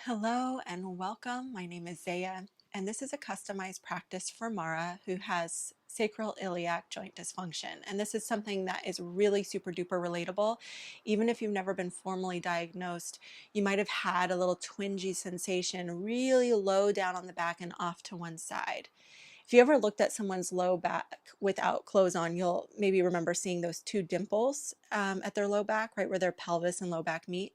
Hello and welcome. My name is Zaya, and this is a customized practice for Mara, who has sacral iliac joint dysfunction. And this is something that is really super duper relatable. Even if you've never been formally diagnosed, you might have had a little twingy sensation really low down on the back and off to one side. If you ever looked at someone's low back without clothes on, you'll maybe remember seeing those two dimples at their low back, right where their pelvis and low back meet.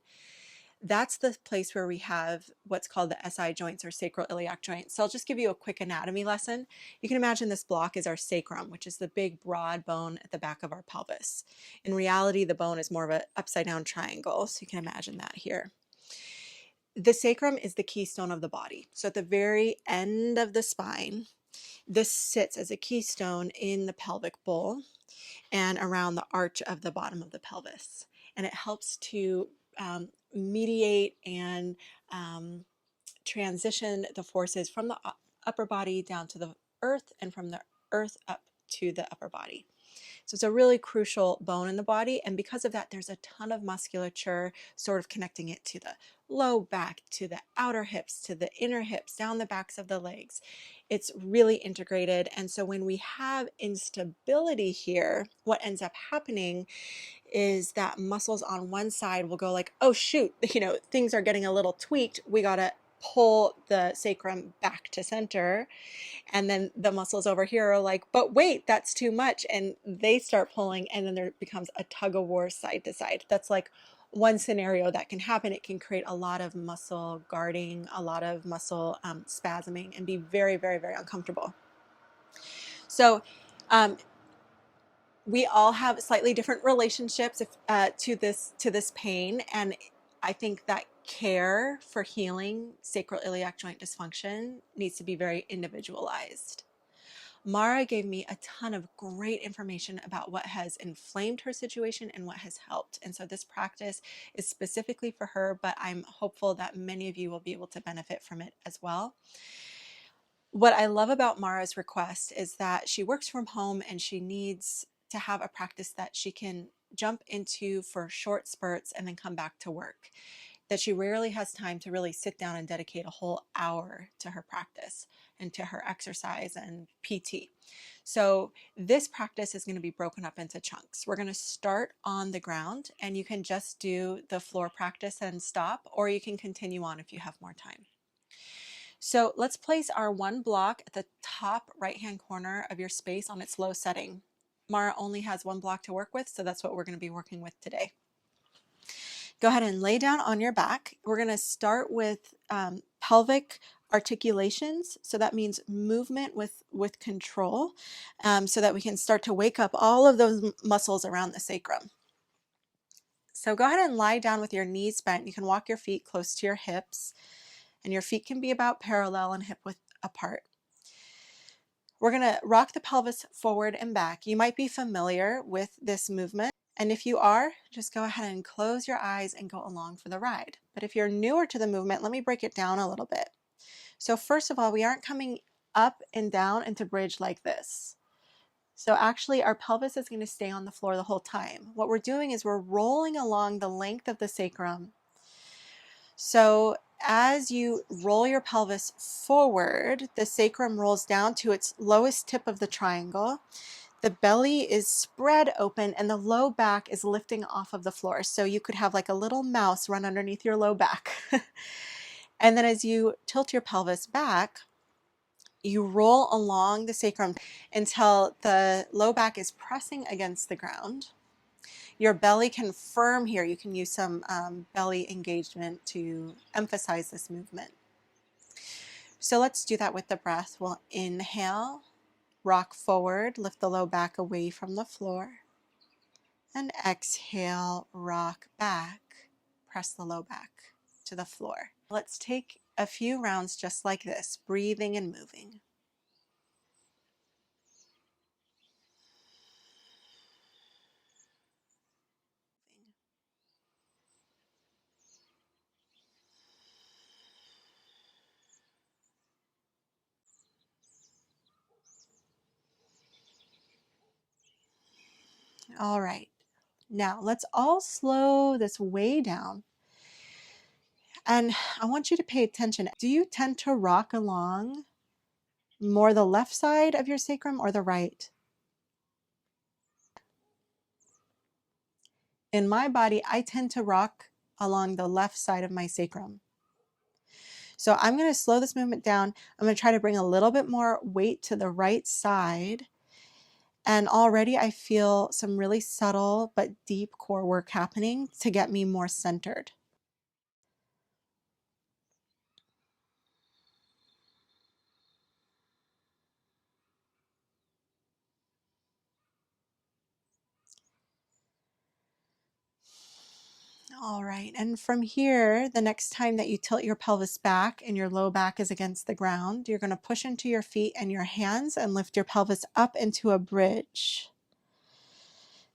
That's the place where we have what's called the SI joints or sacral iliac joints. So I'll just give you a quick anatomy lesson. You can imagine this block is our sacrum, which is the big broad bone at the back of our pelvis. In reality, the bone is more of an upside down triangle. So you can imagine that here. The sacrum is the keystone of the body. So at the very end of the spine, this sits as a keystone in the pelvic bowl and around the arch of the bottom of the pelvis. And it helps to mediate and transition the forces from the upper body down to the earth and from the earth up to the upper body. So it's a really crucial bone in the body, and because of that, there's a ton of musculature sort of connecting it to the low back, to the outer hips, to the inner hips, down the backs of the legs. It's really integrated, and so when we have instability here, what ends up happening is that muscles on one side will go like, oh shoot, things are getting a little tweaked. We gotta pull the sacrum back to center. And then the muscles over here are like, but wait, that's too much. And they start pulling, and then there becomes a tug of war side to side. That's like one scenario that can happen. It can create a lot of muscle guarding, a lot of muscle spasming, and be very, very, very uncomfortable. So we all have slightly different relationships to this pain, and I think that care for healing sacral iliac joint dysfunction needs to be very individualized. Mara gave me a ton of great information about what has inflamed her situation and what has helped. And so this practice is specifically for her, but I'm hopeful that many of you will be able to benefit from it as well. What I love about Mara's request is that she works from home and she needs to have a practice that she can jump into for short spurts and then come back to work. That she rarely has time to really sit down and dedicate a whole hour to her practice and to her exercise and PT. So this practice is going to be broken up into chunks. We're going to start on the ground, and you can just do the floor practice and stop, or you can continue on if you have more time. So let's place our one block at the top right-hand corner of your space on its low setting. Mara only has one block to work with, so that's what we're going to be working with today. Go ahead and lay down on your back. We're going to start with pelvic articulations. So that means movement with control, so that we can start to wake up all of those muscles around the sacrum. So go ahead and lie down with your knees bent. You can walk your feet close to your hips, and your feet can be about parallel and hip width apart. We're going to rock the pelvis forward and back. You might be familiar with this movement. And if you are, just go ahead and close your eyes and go along for the ride. But if you're newer to the movement, let me break it down a little bit. So first of all, we aren't coming up and down into bridge like this. So actually our pelvis is going to stay on the floor the whole time. What we're doing is we're rolling along the length of the sacrum. So as you roll your pelvis forward, the sacrum rolls down to its lowest tip of the triangle. The belly is spread open and the low back is lifting off of the floor. So you could have like a little mouse run underneath your low back. And then as you tilt your pelvis back, you roll along the sacrum until the low back is pressing against the ground. Your belly can firm here. You can use some belly engagement to emphasize this movement. So let's do that with the breath. We'll inhale, rock forward, lift the low back away from the floor. And exhale, rock back, press the low back to the floor. Let's take a few rounds just like this, breathing and moving. All right, now let's all slow this way down. And I want you to pay attention. Do you tend to rock along more the left side of your sacrum or the right? In my body, I tend to rock along the left side of my sacrum. So I'm going to slow this movement down. I'm going to try to bring a little bit more weight to the right side. And already I feel some really subtle but deep core work happening to get me more centered. All right, and from here, the next time that you tilt your pelvis back and your low back is against the ground, you're going to push into your feet and your hands and lift your pelvis up into a bridge.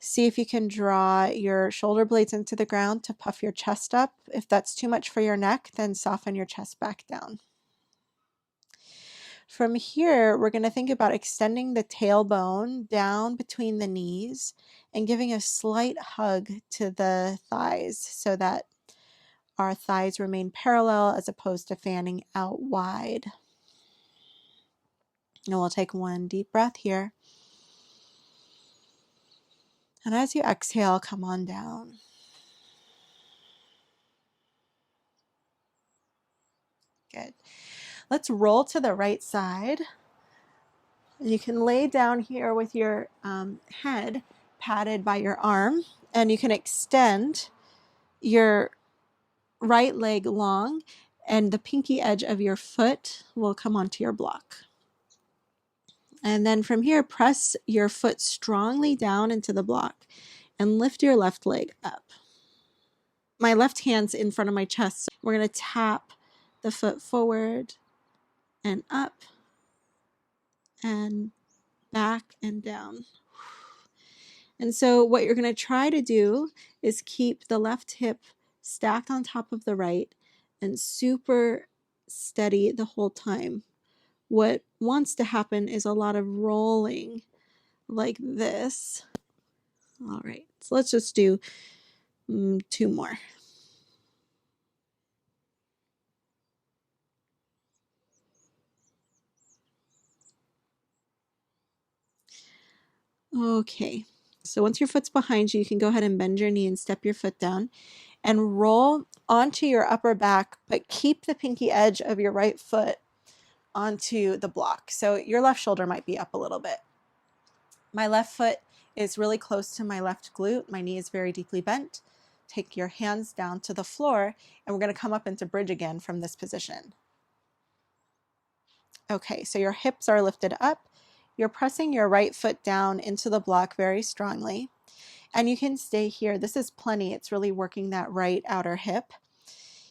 See if you can draw your shoulder blades into the ground to puff your chest up. If that's too much for your neck, then soften your chest back down. From here, we're going to think about extending the tailbone down between the knees and giving a slight hug to the thighs so that our thighs remain parallel as opposed to fanning out wide. And we'll take one deep breath here. And as you exhale, come on down. Good. Let's roll to the right side. You can lay down here with your head patted by your arm, and you can extend your right leg long, and the pinky edge of your foot will come onto your block. And then from here, press your foot strongly down into the block and lift your left leg up. My left hand's in front of my chest. We're going to tap the foot forward and up and back and down. And so what you're going to try to do is keep the left hip stacked on top of the right and super steady the whole time. What wants to happen is a lot of rolling like this. All right, so let's just do 2 more. Okay, so once your foot's behind you, you can go ahead and bend your knee and step your foot down and roll onto your upper back, but keep the pinky edge of your right foot onto the block. So your left shoulder might be up a little bit. My left foot is really close to my left glute. My knee is very deeply bent. Take your hands down to the floor, and we're going to come up into bridge again from this position. Okay, so your hips are lifted up. You're pressing your right foot down into the block very strongly. And you can stay here. This is plenty. It's really working that right outer hip.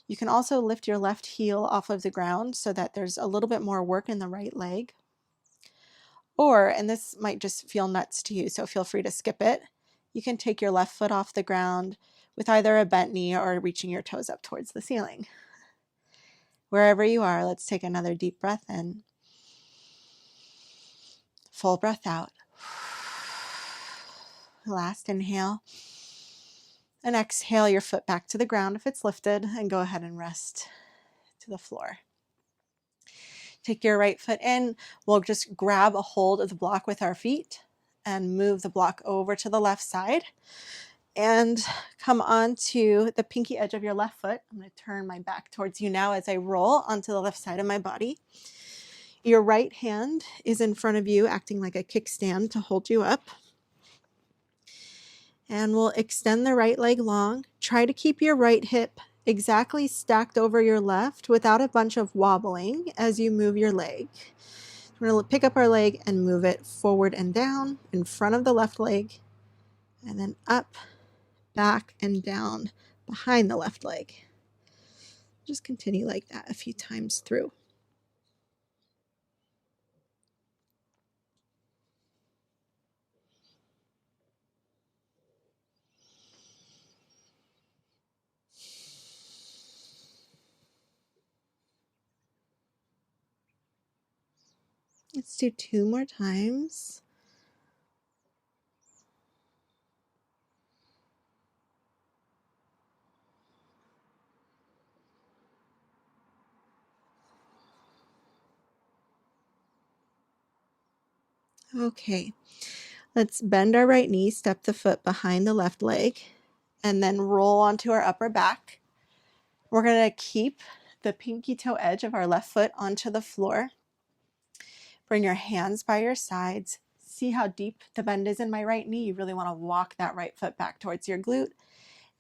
You can also lift your left heel off of the ground so that there's a little bit more work in the right leg. Or, and this might just feel nuts to you, so feel free to skip it, you can take your left foot off the ground with either a bent knee or reaching your toes up towards the ceiling. Wherever you are, let's take another deep breath in. Full breath out. Last inhale. And exhale your foot back to the ground if it's lifted, and go ahead and rest to the floor. Take your right foot in. We'll just grab a hold of the block with our feet and move the block over to the left side and come onto the pinky edge of your left foot. I'm going to turn my back towards you now as I roll onto the left side of my body. Your right hand is in front of you, acting like a kickstand to hold you up. And we'll extend the right leg long. Try to keep your right hip exactly stacked over your left without a bunch of wobbling as you move your leg. We're going to pick up our leg and move it forward and down in front of the left leg, and then up, back, and down behind the left leg. Just continue like that a few times through. Let's do 2 more times. Okay, let's bend our right knee, step the foot behind the left leg, and then roll onto our upper back. We're going to keep the pinky toe edge of our left foot onto the floor. Bring your hands by your sides. See how deep the bend is in my right knee. You really want to walk that right foot back towards your glute,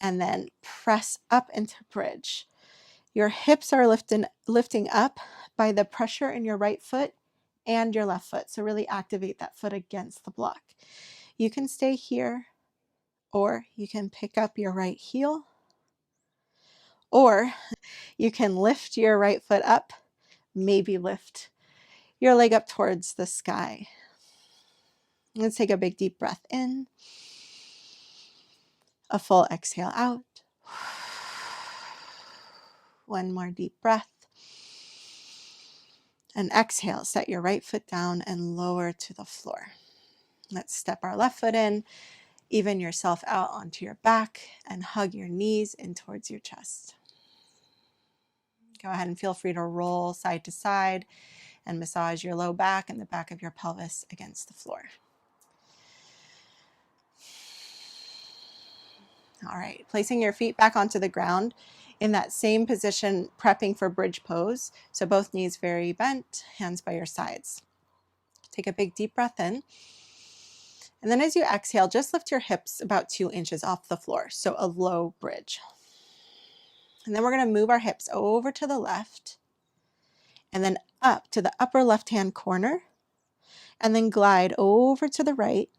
and then press up into bridge. Your hips are lifting up by the pressure in your right foot and your left foot. So really activate that foot against the block. You can stay here, or you can pick up your right heel, or you can lift your right foot up, maybe lift your leg up towards the sky. Let's take a big deep breath in, a full exhale out. One more deep breath. And exhale, set your right foot down and lower to the floor. Let's step our left foot in, even yourself out onto your back, and hug your knees in towards your chest. Go ahead and feel free to roll side to side and massage your low back and the back of your pelvis against the floor. All right, placing your feet back onto the ground in that same position, prepping for bridge pose. So both knees very bent, hands by your sides. Take a big deep breath in. And then as you exhale, just lift your hips about 2 inches off the floor. So a low bridge. And then we're going to move our hips over to the left and then up to the upper left-hand corner, and then glide over to the right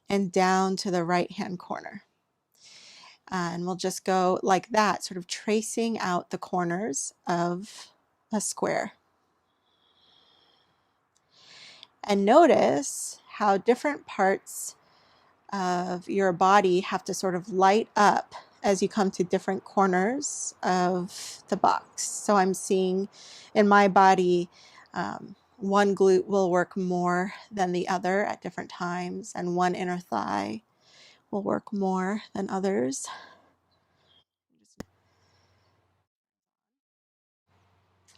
and down to the right-hand corner. And we'll just go like that, sort of tracing out the corners of a square. And notice how different parts of your body have to sort of light up as you come to different corners of the box. So I'm seeing in my body, one glute will work more than the other at different times, and one inner thigh will work more than others.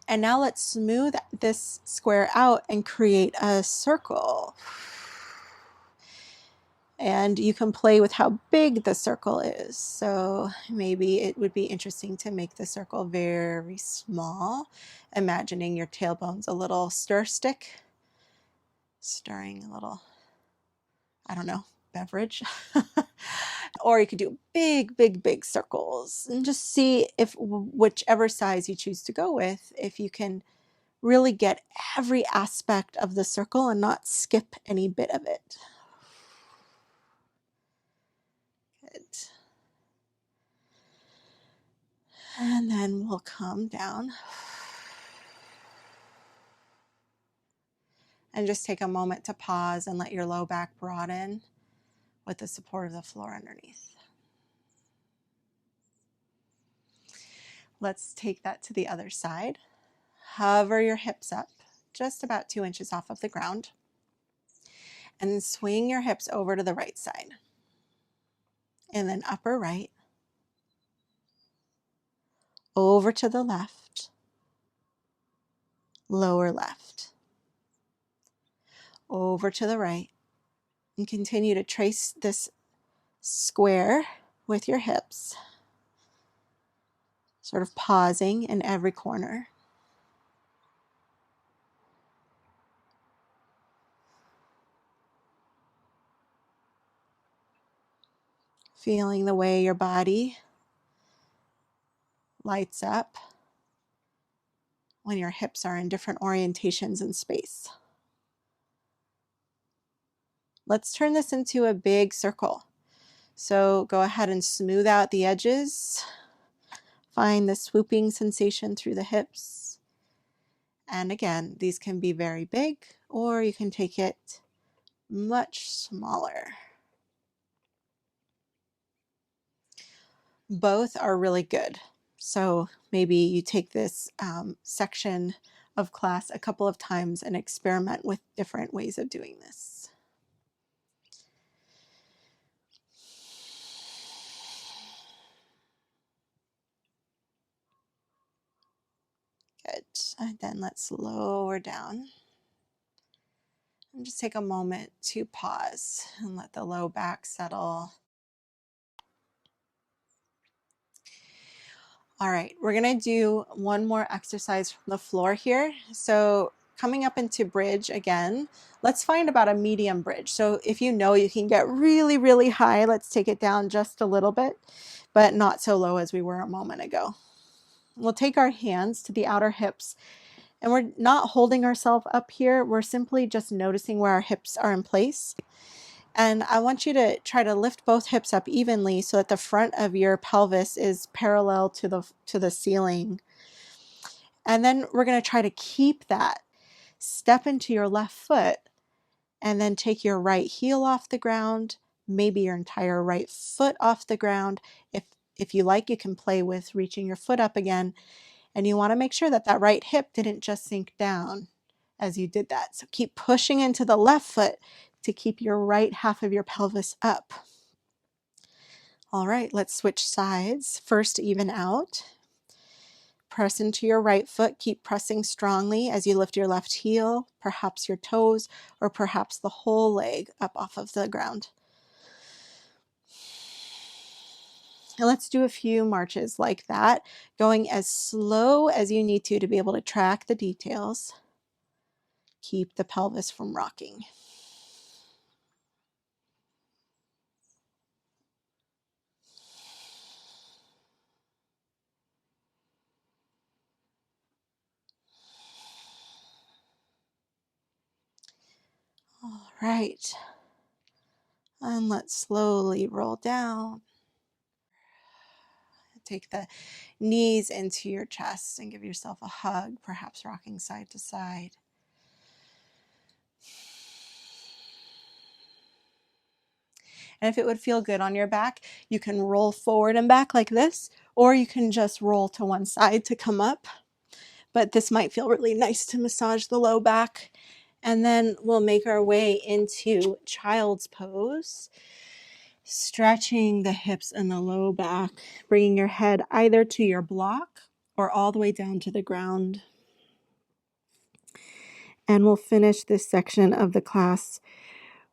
And now let's smooth this square out and create a circle. And you can play with how big the circle is. So maybe it would be interesting to make the circle very small, imagining your tailbone's a little stir stick, stirring a little, I don't know, beverage. Or you could do big, big, big circles and just see if whichever size you choose to go with, if you can really get every aspect of the circle and not skip any bit of it. Good. And then we'll come down and just take a moment to pause and let your low back broaden with the support of the floor underneath. Let's take that to the other side. Hover your hips up just about 2 inches off of the ground and swing your hips over to the right side. And then upper right, over to the left, lower left, over to the right, and continue to trace this square with your hips, sort of pausing in every corner. Feeling the way your body lights up when your hips are in different orientations in space. Let's turn this into a big circle. So go ahead and smooth out the edges. Find the swooping sensation through the hips. And again, these can be very big, or you can take it much smaller. Both are really good. So maybe you take this section of class a couple of times and experiment with different ways of doing this. Good. And then let's lower down And just take a moment to pause and let the low back settle. All right, we're gonna do one more exercise from the floor here. So coming up into bridge again, let's find about a medium bridge. So if you know you can get really, really high, let's take it down just a little bit, but not so low as we were a moment ago. We'll take our hands to the outer hips, and we're not holding ourselves up here. We're simply just noticing where our hips are in place. And I want you to try to lift both hips up evenly so that the front of your pelvis is parallel to the ceiling. And then we're going to try to keep that. Step into your left foot and then take your right heel off the ground, maybe your entire right foot off the ground. If you like, you can play with reaching your foot up again. And you want to make sure that that right hip didn't just sink down as you did that. So keep pushing into the left foot to keep your right half of your pelvis up. All right, let's switch sides. First, even out. Press into your right foot. Keep pressing strongly as you lift your left heel, perhaps your toes, or perhaps the whole leg up off of the ground. And let's do a few marches like that, going as slow as you need to be able to track the details. Keep the pelvis from rocking. All right. And let's slowly roll down. Take the knees into your chest and give yourself a hug, perhaps rocking side to side. And if it would feel good on your back, you can roll forward and back like this, or you can just roll to one side to come up. But this might feel really nice to massage the low back. And then we'll make our way into child's pose, stretching the hips and the low back, bringing your head either to your block or all the way down to the ground. And we'll finish this section of the class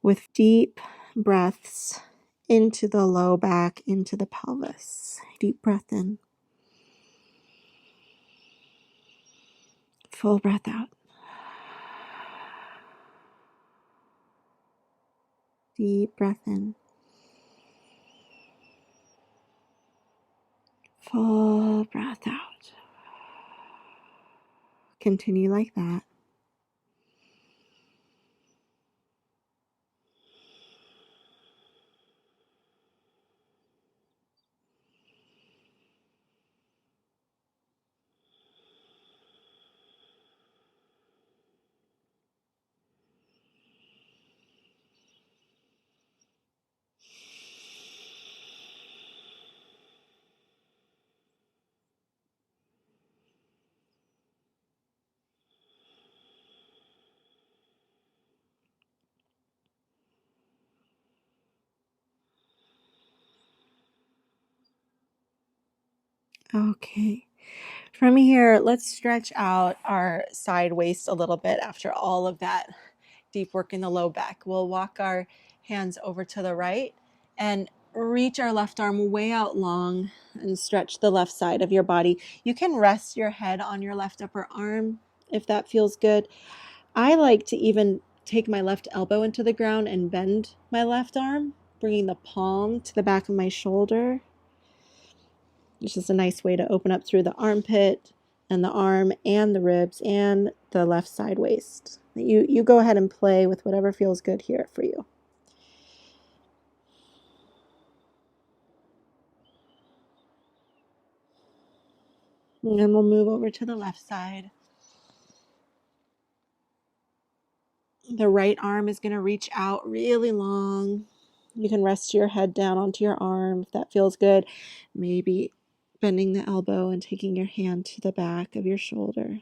with deep breaths into the low back, into the pelvis. Deep breath in. Full breath out. Deep breath in. Full breath out. Continue like that. Okay. From here, let's stretch out our side waist a little bit after all of that deep work in the low back. We'll walk our hands over to the right and reach our left arm way out long and stretch the left side of your body. You can rest your head on your left upper arm if that feels good. I like to even take my left elbow into the ground and bend my left arm, bringing the palm to the back of my shoulder. It's just a nice way to open up through the armpit and the arm and the ribs and the left side waist. You go ahead and play with whatever feels good here for you. And then we'll move over to the left side. The right arm is going to reach out really long. You can rest your head down onto your arm if that feels good. Maybe bending the elbow and taking your hand to the back of your shoulder.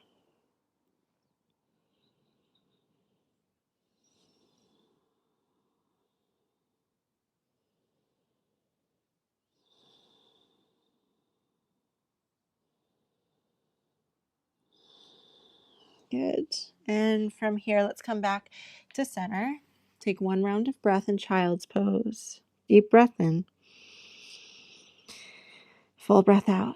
Good. And from here, let's come back to center. Take one round of breath in child's pose. Deep breath in. Full breath out.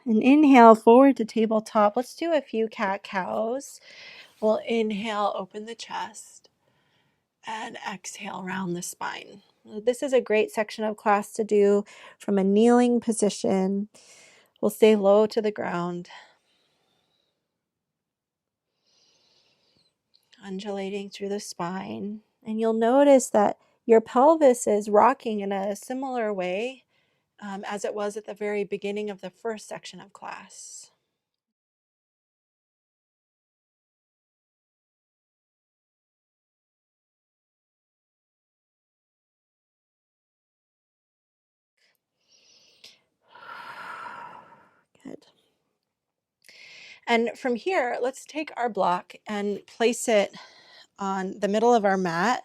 And inhale forward to tabletop. Let's do a few cat-cows. We'll inhale, open the chest, and exhale, round the spine. This is a great section of class to do from a kneeling position. We'll stay low to the ground, undulating through the spine. And you'll notice that your pelvis is rocking in a similar way as it was at the very beginning of the first section of class. Good. And from here, let's take our block and place it on the middle of our mat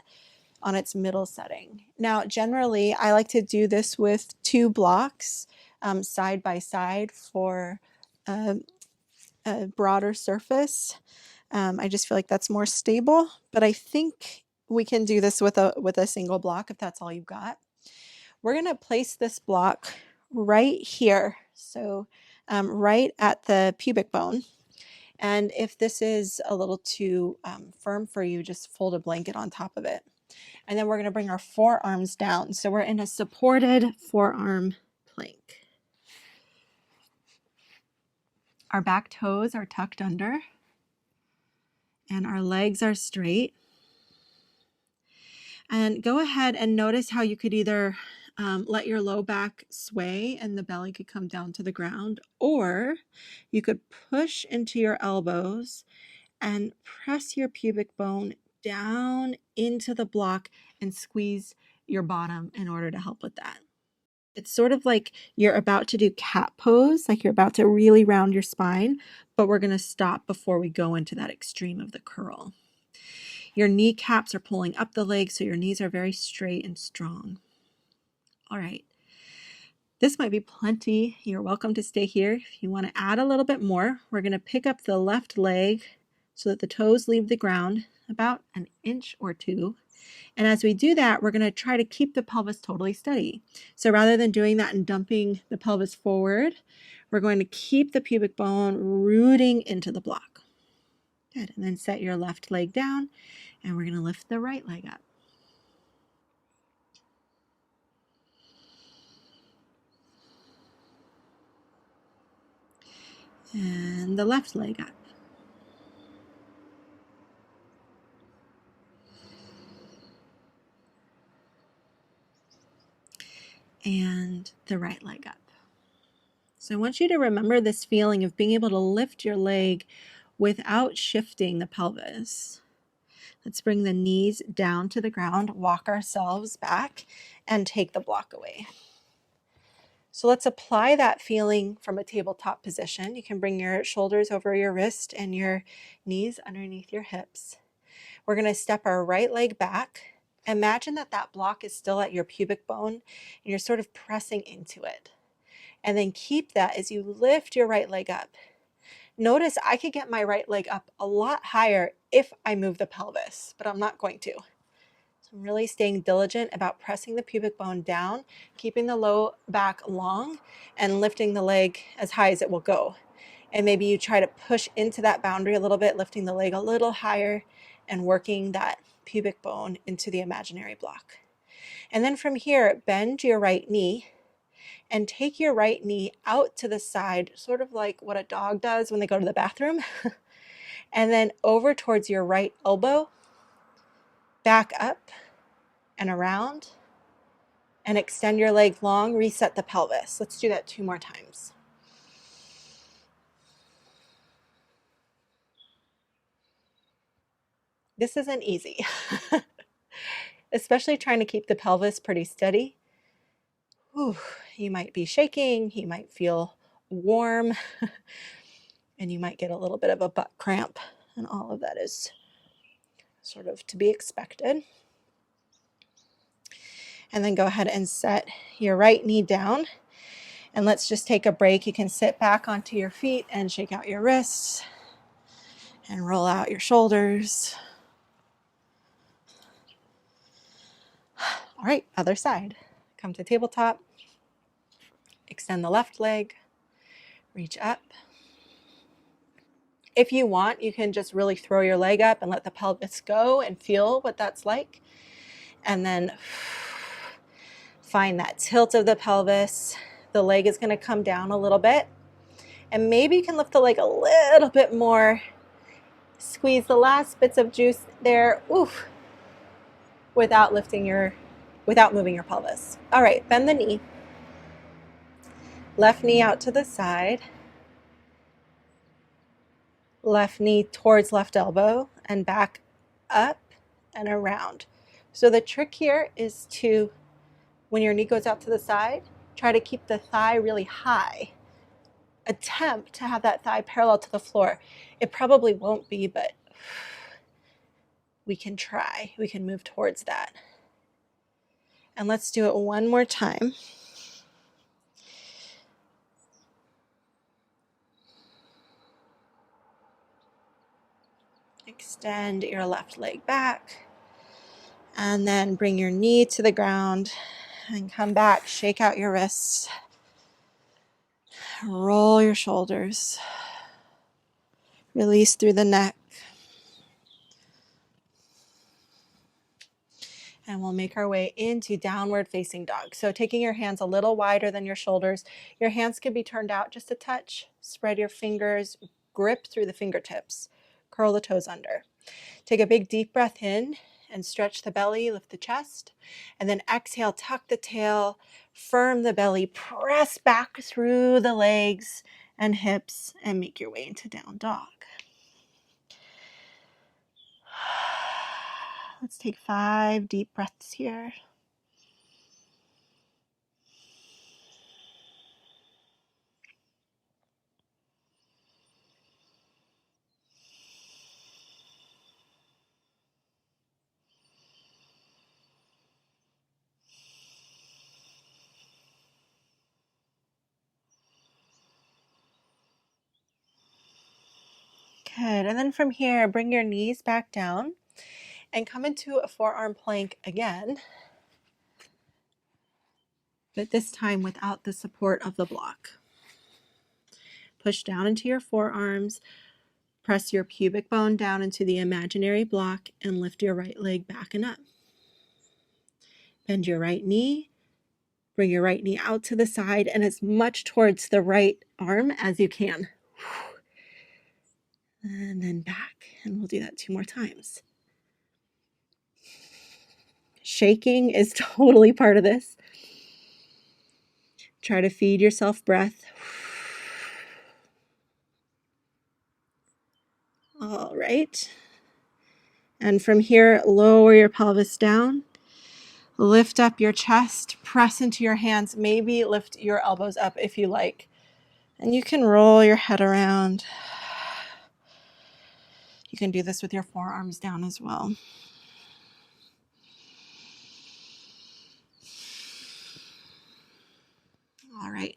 on its middle setting. Now, generally, I like to do this with 2 blocks side by side for a broader surface. I just feel like that's more stable, but I think we can do this with a single block if that's all you've got. We're going to place this block right here, so right at the pubic bone. And if this is a little too firm for you, just fold a blanket on top of it. And then we're going to bring our forearms down. So we're in a supported forearm plank. Our back toes are tucked under and our legs are straight. And go ahead and notice how you could either let your low back sway and the belly could come down to the ground, or you could push into your elbows and press your pubic bone down into the block and squeeze your bottom in order to help with that. It's sort of like you're about to do cat pose, like you're about to really round your spine, but we're going to stop before we go into that extreme of the curl. Your kneecaps are pulling up the legs, so your knees are very straight and strong. All right. This might be plenty. You're welcome to stay here. If you want to add a little bit more, we're going to pick up the left leg so that the toes leave the ground about an inch or 2. And as we do that, we're going to try to keep the pelvis totally steady. So rather than doing that and dumping the pelvis forward, we're going to keep the pubic bone rooting into the block. Good. And then set your left leg down, and we're going to lift the right leg up. And the left leg up. And the right leg up. So I want you to remember this feeling of being able to lift your leg without shifting the pelvis. Let's bring the knees down to the ground, walk ourselves back, and take the block away. So let's apply that feeling from a tabletop position. You can bring your shoulders over your wrist and your knees underneath your hips. We're going to step our right leg back. Imagine that that block is still at your pubic bone and you're sort of pressing into it. And then keep that as you lift your right leg up. Notice I could get my right leg up a lot higher if I move the pelvis, but I'm not going to. So I'm really staying diligent about pressing the pubic bone down, keeping the low back long, and lifting the leg as high as it will go. And maybe you try to push into that boundary a little bit, lifting the leg a little higher and working that pubic bone into the imaginary block. And then from here, bend your right knee and take your right knee out to the side, sort of like what a dog does when they go to the bathroom. And then over towards your right elbow, back up and around, and extend your leg long, reset the pelvis. Let's do that 2 more times. This isn't easy, especially trying to keep the pelvis pretty steady. Whew, you might be shaking, you might feel warm, and you might get a little bit of a butt cramp, and all of that is sort of to be expected. And then go ahead and set your right knee down, and let's just take a break. You can sit back onto your feet and shake out your wrists. And roll out your shoulders. All right, other side. Come to tabletop. Extend the left leg. Reach up. If you want, you can just really throw your leg up and let the pelvis go and feel what that's like. And then find that tilt of the pelvis. The leg is going to come down a little bit. And maybe you can lift the leg a little bit more. Squeeze the last bits of juice there. Oof. Without moving your pelvis. All right, bend the knee. Left knee out to the side. Left knee towards left elbow and back up and around. So the trick here is to, when your knee goes out to the side, try to keep the thigh really high. Attempt to have that thigh parallel to the floor. It probably won't be, but we can try. We can move towards that. And let's do it one more time. Extend your left leg back. And then bring your knee to the ground and come back. Shake out your wrists. Roll your shoulders. Release through the neck. And we'll make our way into downward facing dog. So taking your hands a little wider than your shoulders. Your hands can be turned out just a touch. Spread your fingers. Grip through the fingertips. Curl the toes under. Take a big deep breath in and stretch the belly, lift the chest. And then exhale, tuck the tail, firm the belly, press back through the legs and hips and make your way into down dog. Let's take 5 deep breaths here. Good. And then from here, bring your knees back down and come into a forearm plank again, but this time without the support of the block. Push down into your forearms, press your pubic bone down into the imaginary block, and lift your right leg back and up. Bend your right knee, bring your right knee out to the side and as much towards the right arm as you can. And then back, and we'll do that 2 more times. Shaking is totally part of this. Try to feed yourself breath. All right. And from here, lower your pelvis down. Lift up your chest. Press into your hands. Maybe lift your elbows up if you like. And you can roll your head around. You can do this with your forearms down as well. All right.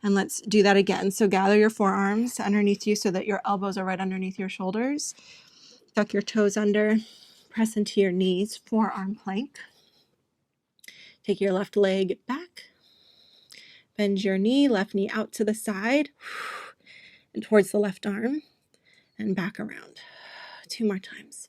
And let's do that again. So gather your forearms underneath you so that your elbows are right underneath your shoulders. Tuck your toes under. Press into your knees. Forearm plank. Take your left leg back. Bend your knee, left knee out to the side and towards the left arm and back around. 2 more times.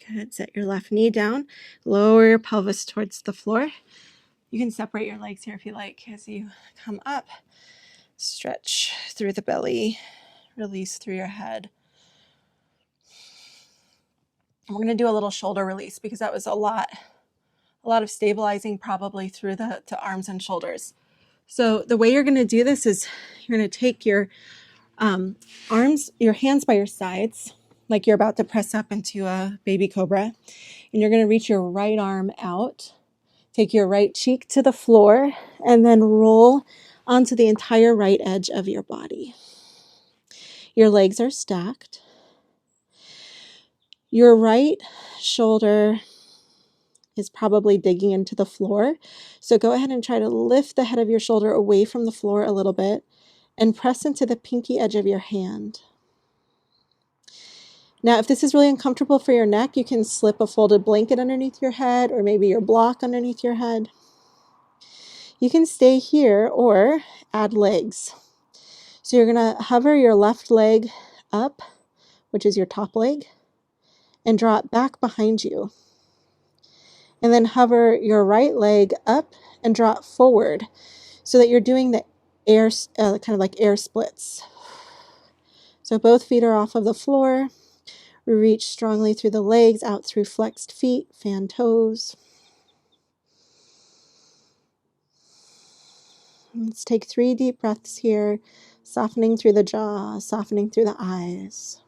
Good. Set your left knee down. Lower your pelvis towards the floor. You can separate your legs here if you like as you come up. Stretch through the belly. Release through your head. We're going to do a little shoulder release because that was a lot of stabilizing probably through the arms and shoulders. So the way you're going to do this is you're going to take your arms, your hands by your sides, like you're about to press up into a baby cobra. And you're going to reach your right arm out, take your right cheek to the floor, and then roll onto the entire right edge of your body. Your legs are stacked. Your right shoulder is probably digging into the floor. So go ahead and try to lift the head of your shoulder away from the floor a little bit and press into the pinky edge of your hand. Now, if this is really uncomfortable for your neck, you can slip a folded blanket underneath your head or maybe your block underneath your head. You can stay here or add legs. So you're going to hover your left leg up, which is your top leg, and draw it back behind you. And then hover your right leg up and draw it forward so that you're doing the air, kind of like air splits. So both feet are off of the floor. We reach strongly through the legs, out through flexed feet, fan toes. Let's take 3 deep breaths here, softening through the jaw, softening through the eyes.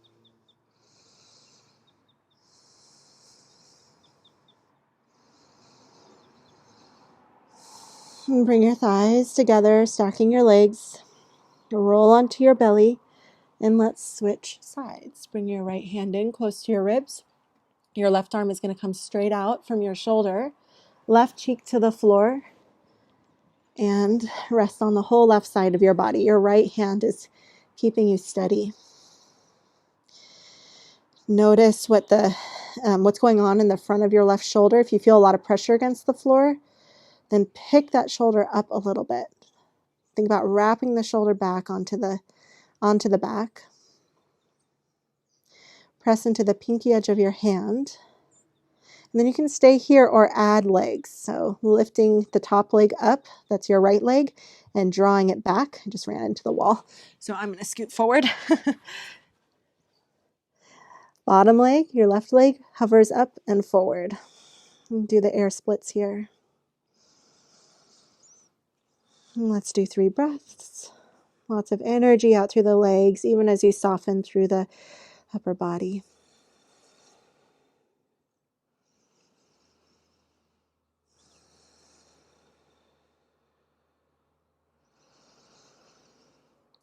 And bring your thighs together, stacking your legs. Roll onto your belly, and let's switch sides. Bring your right hand in close to your ribs. Your left arm is going to come straight out from your shoulder, left cheek to the floor, and rest on the whole left side of your body. Your right hand is keeping you steady. Notice what's going on in the front of your left shoulder. If you feel a lot of pressure against the floor, then pick that shoulder up a little bit. Think about wrapping the shoulder back onto the back. Press into the pinky edge of your hand. And then you can stay here or add legs. So lifting the top leg up, that's your right leg, and drawing it back. I just ran into the wall. So I'm going to scoot forward. Bottom leg, your left leg, hovers up and forward. And do the air splits here. And let's do 3 breaths. Lots of energy out through the legs, even as you soften through the upper body.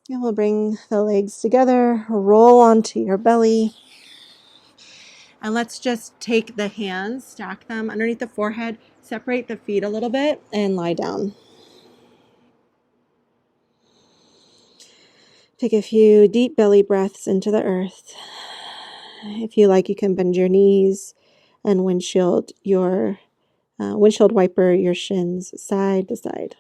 And we'll bring the legs together, roll onto your belly. And let's just take the hands, stack them underneath the forehead, separate the feet a little bit, and lie down. Take a few deep belly breaths into the earth. If you like, you can bend your knees and windshield wiper your shins side to side.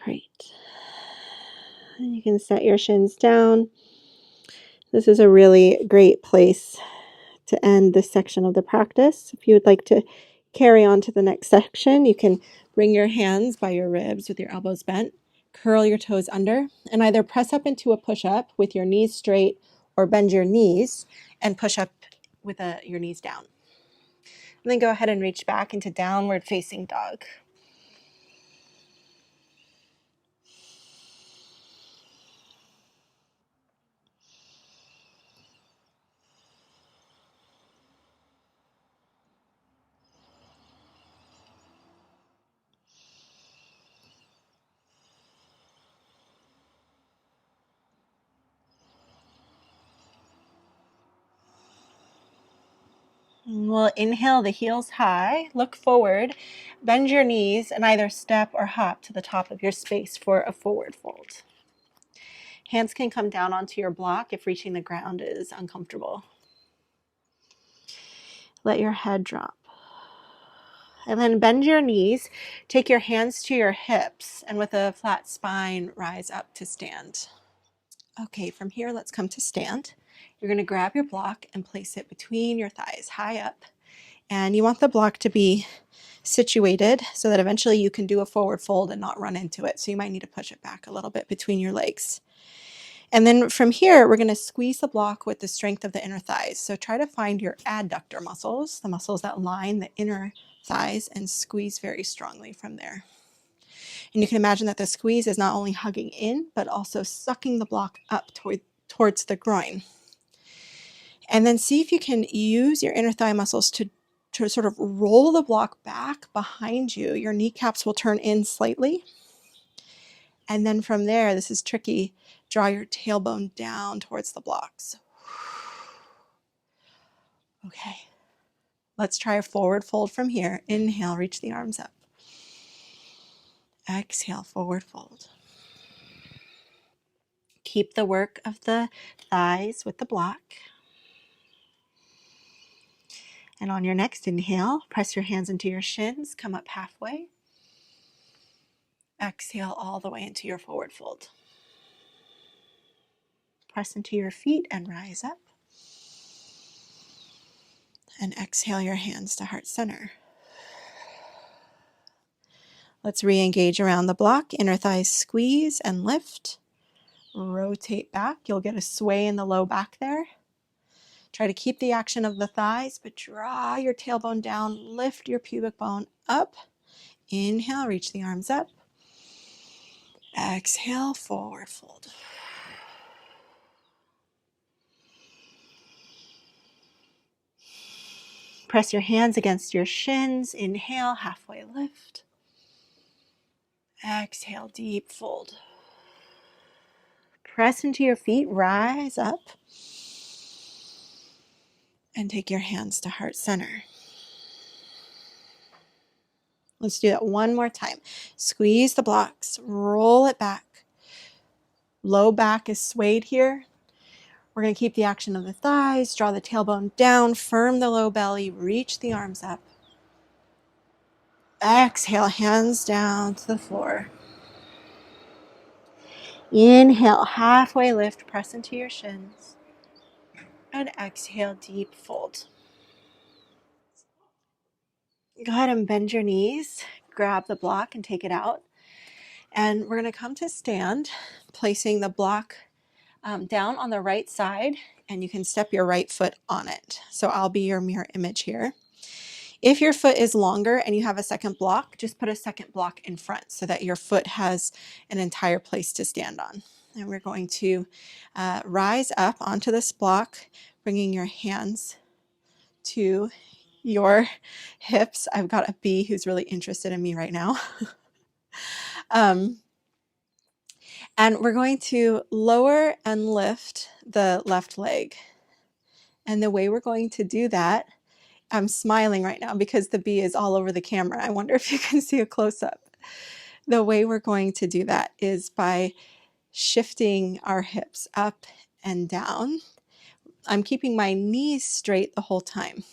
Great. And you can set your shins down. This is a really great place to end this section of the practice. If you would like to carry on to the next section, you can bring your hands by your ribs with your elbows bent, curl your toes under, and either press up into a push-up with your knees straight or bend your knees and push up with your knees down. And then go ahead and reach back into downward facing dog. We'll inhale the heels high, look forward, bend your knees, and either step or hop to the top of your space for a forward fold. Hands can come down onto your block if reaching the ground is uncomfortable. Let your head drop. And then bend your knees, take your hands to your hips, and with a flat spine, rise up to stand. Okay, from here, let's come to stand. You're going to grab your block and place it between your thighs, high up. And you want the block to be situated so that eventually you can do a forward fold and not run into it. So you might need to push it back a little bit between your legs. And then from here, we're going to squeeze the block with the strength of the inner thighs. So try to find your adductor muscles, the muscles that line the inner thighs, and squeeze very strongly from there. And you can imagine that the squeeze is not only hugging in, but also sucking the block up towards the groin. And then see if you can use your inner thigh muscles to to sort of roll the block back behind you. Your kneecaps will turn in slightly. And then from there, this is tricky, draw your tailbone down towards the blocks. Okay. Let's try a forward fold from here. Inhale, reach the arms up. Exhale, forward fold. Keep the work of the thighs with the block. And on your next inhale, press your hands into your shins, come up halfway. Exhale all the way into your forward fold. Press into your feet and rise up. And exhale your hands to heart center. Let's re-engage around the block. Inner thighs squeeze and lift. Rotate back. You'll get a sway in the low back there. Try to keep the action of the thighs, but draw your tailbone down. Lift your pubic bone up. Inhale, reach the arms up. Exhale, forward fold. Press your hands against your shins. Inhale, halfway lift. Exhale, deep fold. Press into your feet, rise up. And take your hands to heart center. Let's do that one more time. Squeeze the blocks, roll it back. Low back is swayed here. We're going to keep the action of the thighs, draw the tailbone down, firm the low belly, reach the arms up. Exhale, hands down to the floor. Inhale, halfway lift, press into your shins. And exhale, deep fold. Go ahead and bend your knees, grab the block and take it out. And we're going to come to stand, placing the block down on the right side, and you can step your right foot on it. So I'll be your mirror image here. If your foot is longer and you have a second block, just put a second block in front so that your foot has an entire place to stand on. And we're going to rise up onto this block, bringing your hands to your hips. I've got a bee who's really interested in me right now. And we're going to lower and lift the left leg. And the way we're going to do that, I'm smiling right now because the bee is all over the camera. I wonder if you can see a close-up. The way we're going to do that is by shifting our hips up and down. I'm keeping my knees straight the whole time.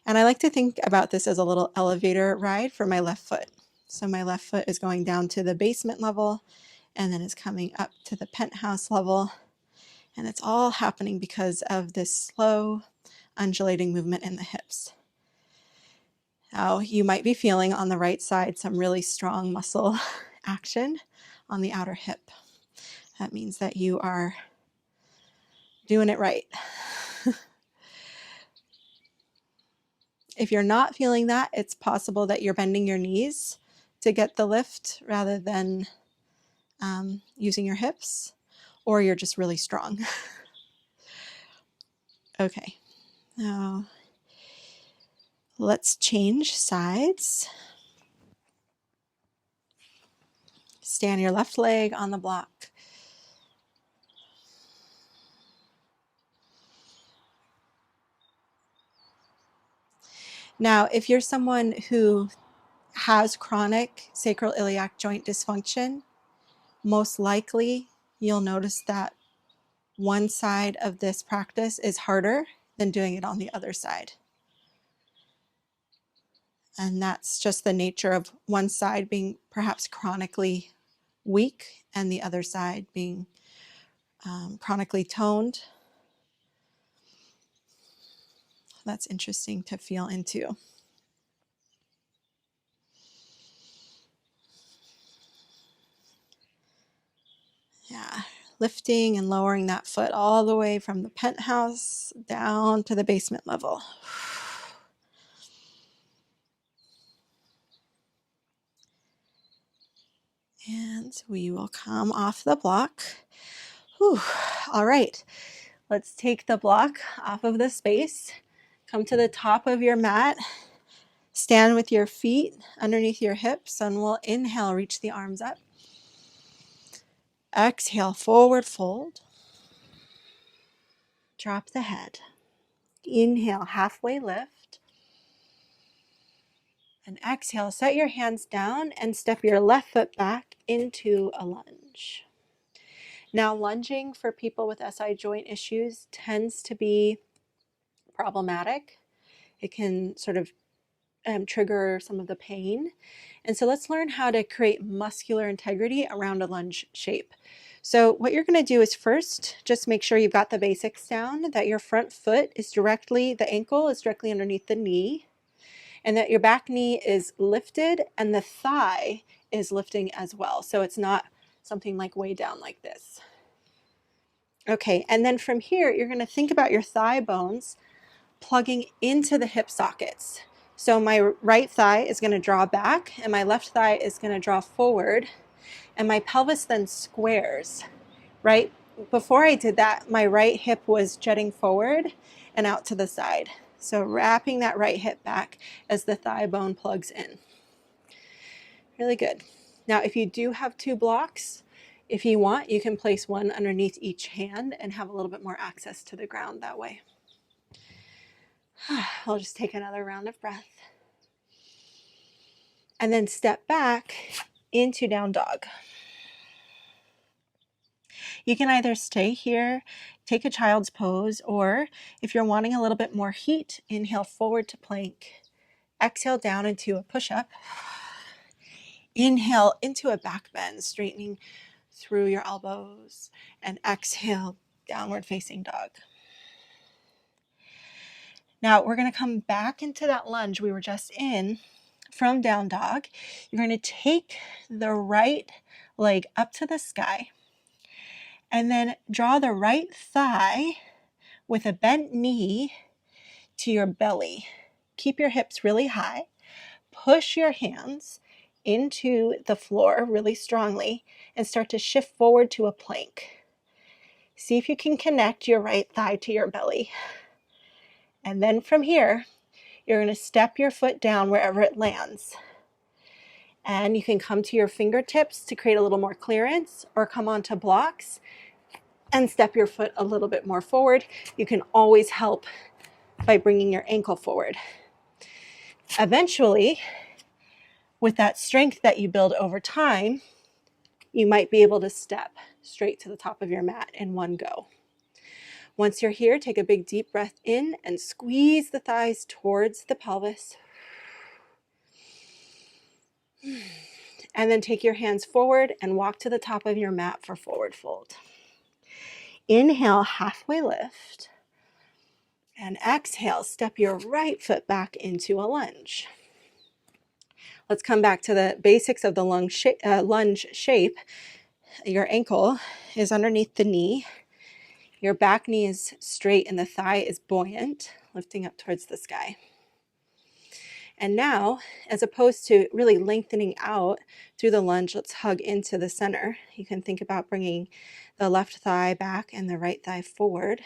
And I like to think about this as a little elevator ride for my left foot. So my left foot is going down to the basement level and then is coming up to the penthouse level. And it's all happening because of this slow, undulating movement in the hips. Now, you might be feeling on the right side some really strong muscle action on the outer hip. That means that you are doing it right. If you're not feeling that, it's possible that you're bending your knees to get the lift rather than using your hips, or you're just really strong. Okay, now let's change sides. Stand your left leg on the block. Now, if you're someone who has chronic sacral iliac joint dysfunction, most likely you'll notice that one side of this practice is harder than doing it on the other side. And that's just the nature of one side being perhaps chronically weak and the other side being chronically toned. That's interesting to feel into. Yeah, lifting and lowering that foot all the way from the penthouse down to the basement level. And we will come off the block. Whew. All right, let's take the block off of the space. Come to the top of your mat. Stand with your feet underneath your hips, and we'll inhale, reach the arms up. Exhale, forward fold. Drop the head. Inhale, halfway lift. And exhale, set your hands down and step your left foot back into a lunge. Now, lunging for people with SI joint issues tends to be problematic. It can sort of trigger some of the pain. And so let's learn how to create muscular integrity around a lunge shape. So what you're going to do is first, just make sure you've got the basics down, that your front foot is directly, the ankle is directly underneath the knee, and that your back knee is lifted and the thigh is lifting as well. So it's not something like way down like this. Okay, and then from here, you're going to think about your thigh bones plugging into the hip sockets. So my right thigh is going to draw back and my left thigh is going to draw forward, and my pelvis then squares, right? Before I did that, my right hip was jutting forward and out to the side. So wrapping that right hip back as the thigh bone plugs in. Really good. Now, if you do have two blocks, if you want, you can place one underneath each hand and have a little bit more access to the ground that way. I'll just take another round of breath. And then step back into down dog. You can either stay here, take a child's pose, or if you're wanting a little bit more heat, inhale forward to plank. Exhale down into a push-up. Inhale into a back bend, straightening through your elbows. And exhale, downward facing dog. Now we're going to come back into that lunge we were just in from down dog. You're going to take the right leg up to the sky and then draw the right thigh with a bent knee to your belly. Keep your hips really high. Push your hands into the floor really strongly and start to shift forward to a plank. See if you can connect your right thigh to your belly. And then from here, you're going to step your foot down wherever it lands. And you can come to your fingertips to create a little more clearance, or come onto blocks and step your foot a little bit more forward. You can always help by bringing your ankle forward. Eventually, with that strength that you build over time, you might be able to step straight to the top of your mat in one go. Once you're here, take a big deep breath in and squeeze the thighs towards the pelvis. And then take your hands forward and walk to the top of your mat for forward fold. Inhale, halfway lift. And exhale, step your right foot back into a lunge. Let's come back to the basics of the lunge shape. Your ankle is underneath the knee. Your back knee is straight and the thigh is buoyant, lifting up towards the sky. And now, as opposed to really lengthening out through the lunge, let's hug into the center. You can think about bringing the left thigh back and the right thigh forward.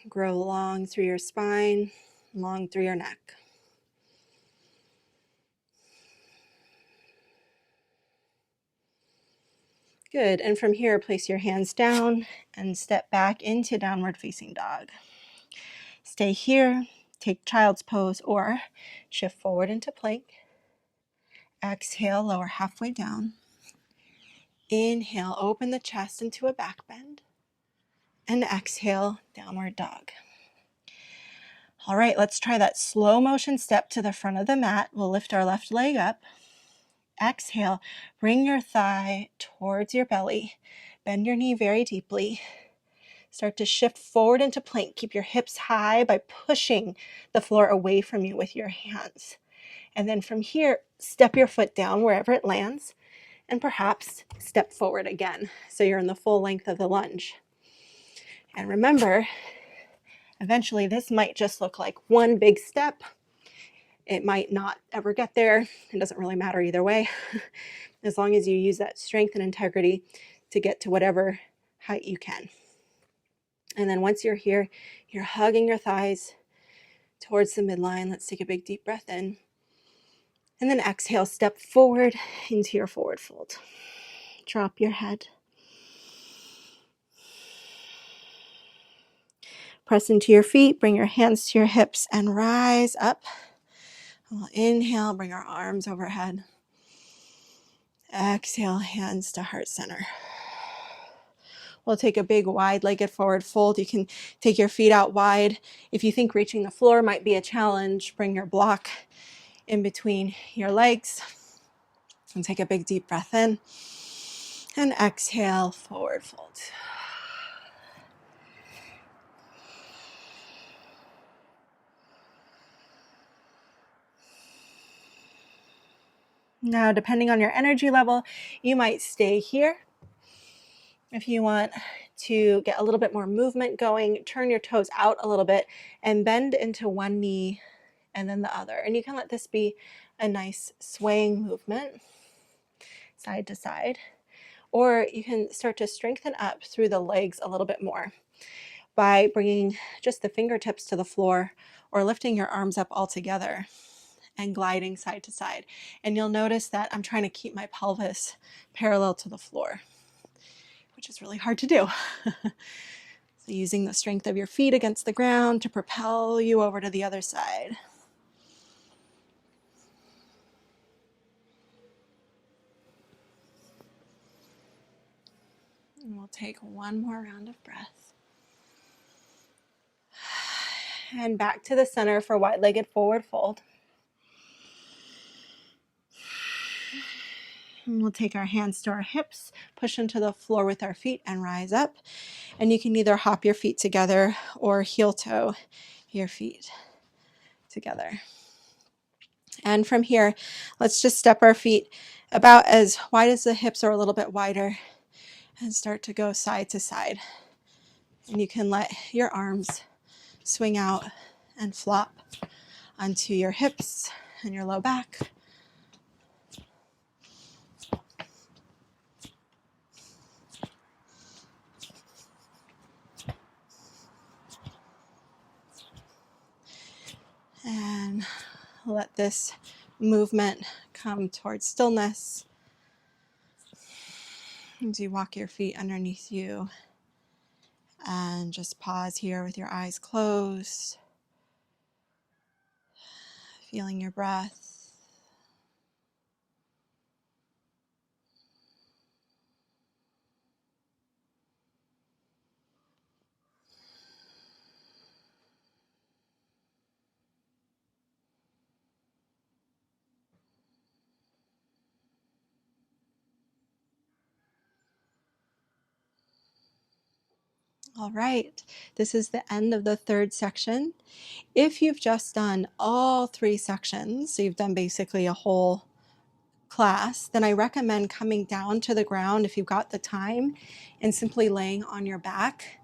Grow long through your spine, long through your neck. Good, and from here, place your hands down and step back into downward facing dog. Stay here, take child's pose, or shift forward into plank. Exhale, lower halfway down. Inhale, open the chest into a back bend. And exhale, downward dog. All right, let's try that slow motion step to the front of the mat. We'll lift our left leg up. Exhale, bring your thigh towards your belly. Bend your knee very deeply. Start to shift forward into plank. Keep your hips high by pushing the floor away from you with your hands. And then from here, step your foot down wherever it lands and perhaps step forward again. So you're in the full length of the lunge. And remember, eventually this might just look like one big step. It might not ever get there. It doesn't really matter either way, as long as you use that strength and integrity to get to whatever height you can. And then once you're here, you're hugging your thighs towards the midline. Let's take a big deep breath in. And then exhale, step forward into your forward fold. Drop your head. Press into your feet, bring your hands to your hips and rise up. We'll inhale, bring our arms overhead. Exhale, hands to heart center. We'll take a big wide-legged forward fold. You can take your feet out wide. If you think reaching the floor might be a challenge, bring your block in between your legs. And take a big deep breath in. And exhale, forward fold. Now, depending on your energy level, you might stay here. If you want to get a little bit more movement going, turn your toes out a little bit and bend into one knee and then the other. And you can let this be a nice swaying movement, side to side. Or you can start to strengthen up through the legs a little bit more by bringing just the fingertips to the floor or lifting your arms up all together and gliding side to side. And you'll notice that I'm trying to keep my pelvis parallel to the floor, which is really hard to do. So using the strength of your feet against the ground to propel you over to the other side. And we'll take one more round of breath. And back to the center for wide-legged forward fold. And we'll take our hands to our hips, push into the floor with our feet and rise up. And you can either hop your feet together or heel toe your feet together. And from here, let's just step our feet about as wide as the hips or a little bit wider and start to go side to side. And you can let your arms swing out and flop onto your hips and your low back. And let this movement come towards stillness as you walk your feet underneath you. And just pause here with your eyes closed, feeling your breath. All right, this is the end of the third section. If you've just done all three sections, so you've done basically a whole class, then I recommend coming down to the ground if you've got the time and simply laying on your back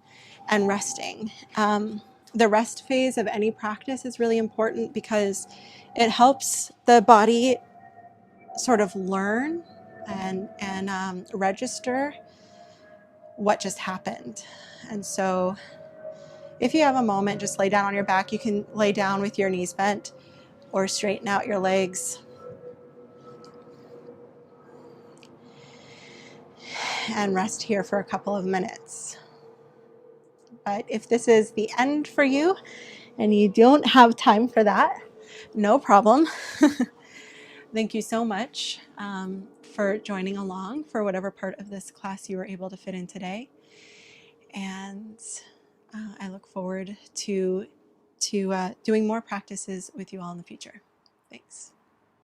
and resting. The rest phase of any practice is really important because it helps the body sort of learn and register what just happened. And so if you have a moment, just lay down on your back. You can lay down with your knees bent or straighten out your legs. And rest here for a couple of minutes. But if this is the end for you and you don't have time for that, no problem. Thank you so much for joining along for whatever part of this class you were able to fit in today. And I look forward to doing more practices with you all in the future. Thanks.